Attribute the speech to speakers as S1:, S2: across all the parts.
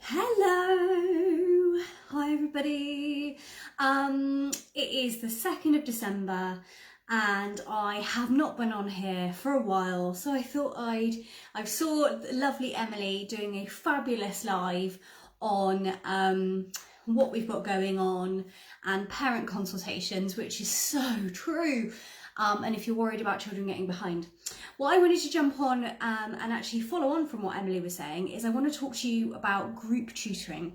S1: Hello, hi everybody. It is the 2nd of December and I have not been on here for a while, so I thought I saw lovely Emilie doing a fabulous live on what we've got going on and parent consultations, which is so true. And if you're worried about children getting behind. What I wanted to jump on and actually follow on from what Emilie was saying is I want to talk to you about group tutoring.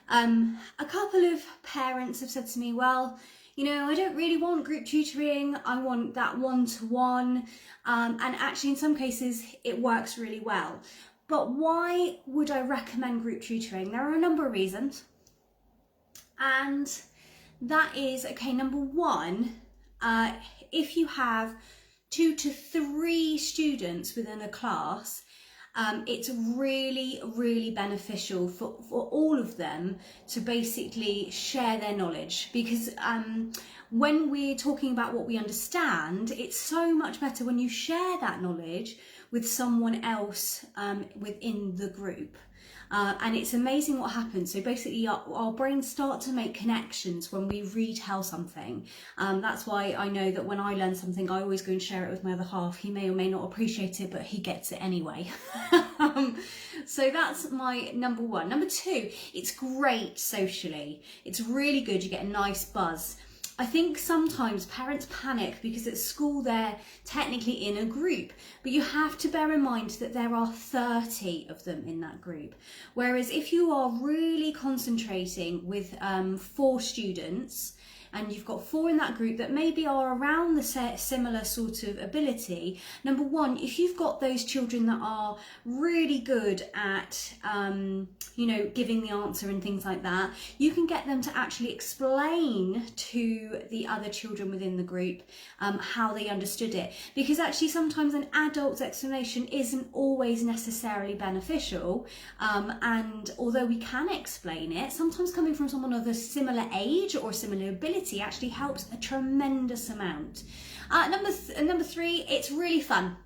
S1: A couple of parents have said to me, well, you know, I don't really want group tutoring, I want that one-to-one, and actually in some cases it works really well. But why would I recommend group tutoring? There are a number of reasons, and that is, okay, number one, if you have 2 to 3 students within a class, it's really beneficial for all of them to basically share their knowledge, because when we're talking about what we understand, it's so much better when you share that knowledge with someone else within the group. And it's amazing what happens. So basically our brains start to make connections when we retell something. That's why I know that when I learn something, I always go and share it with my other half. He may or may not appreciate it, but he gets it anyway. So that's my number one. Number two, it's great socially. It's really good. You get a nice buzz. I think sometimes parents panic because at school they're technically in a group, but you have to bear in mind that there are 30 of them in that group. Whereas if you are really concentrating with 4 students, and you've got 4 in that group that maybe are around the similar sort of ability, number one, if you've got those children that are really good at, you know, giving the answer and things like that, you can get them to actually explain to the other children within the group how they understood it. Because actually sometimes an adult's explanation isn't always necessarily beneficial, and although we can explain it, sometimes coming from someone of a similar age or similar ability actually helps a tremendous amount. Number 3, it's really fun.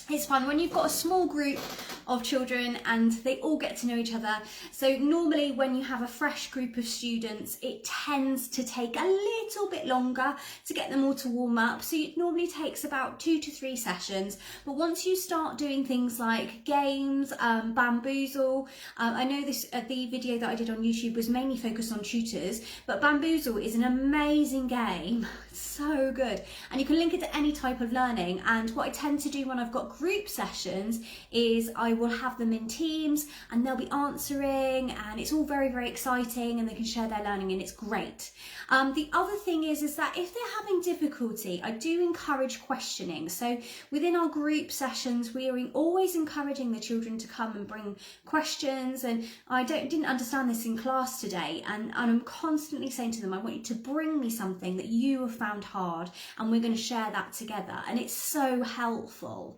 S1: It's fun when you've got a small group of children and they all get to know each other. So normally when you have a fresh group of students, it tends to take a little bit longer to get them all to warm up. So it normally takes about 2 to 3 sessions. But once you start doing things like games, Bamboozle, I know this the video that I did on YouTube was mainly focused on tutors, but Bamboozle is an amazing game. So good, and you can link it to any type of learning. And what I tend to do when I've got group sessions is I will have them in teams and they'll be answering, and it's all very exciting, and they can share their learning, and it's great. The other thing is that if they're having difficulty, I do encourage questioning. So within our group sessions, we are always encouraging the children to come and bring questions. And I didn't understand this in class today, and I'm constantly saying to them, I want you to bring me something that you have found hard, and we're going to share that together. And it's so helpful.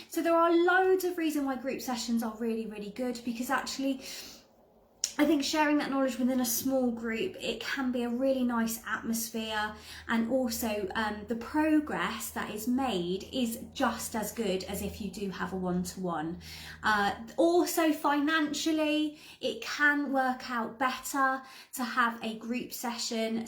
S1: So there are loads of reasons why group sessions are really good, because actually I think sharing that knowledge within a small group, it can be a really nice atmosphere, and also the progress that is made is just as good as if you do have a one-to-one. Also financially, it can work out better to have a group session.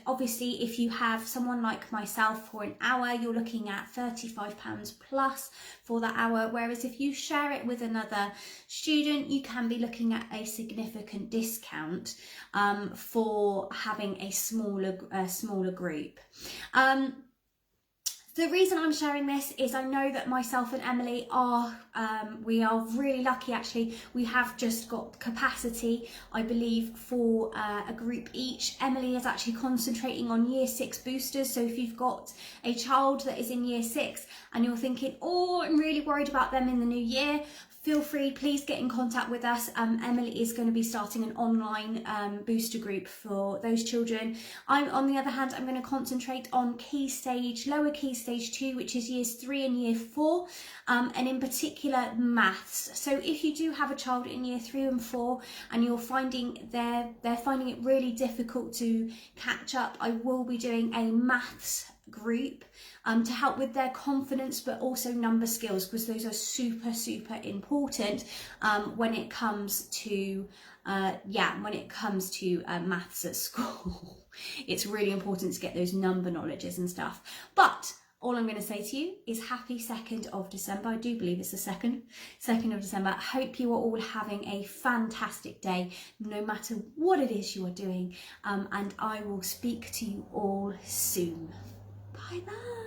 S1: Obviously, if you have someone like myself for an hour, you're looking at £35 plus for that hour, whereas if you share it with another student, you can be looking at a significant discount for having a smaller group. The reason I'm sharing this is I know that myself and Emilie we are really lucky. Actually, we have just got capacity, I believe, for a group each. Emilie is actually concentrating on year 6 boosters. So if you've got a child that is in year 6 and you're thinking, oh, I'm really worried about them in the new year, feel free, please get in contact with us. Emilie is going to be starting an online booster group for those children. On the other hand, I'm going to concentrate on lower key stage 2, which is years 3 and year 4, and in particular maths. So if you do have a child in year 3 and 4 and you're finding they're finding it really difficult to catch up, I will be doing a maths group to help with their confidence, but also number skills, because those are super, super important when it comes to maths at school. It's really important to get those number knowledges and stuff. But all I'm going to say to you is happy 2nd of December. I do believe it's the 2nd of December. I hope you are all having a fantastic day, no matter what it is you are doing. And I will speak to you all soon. Bye bye.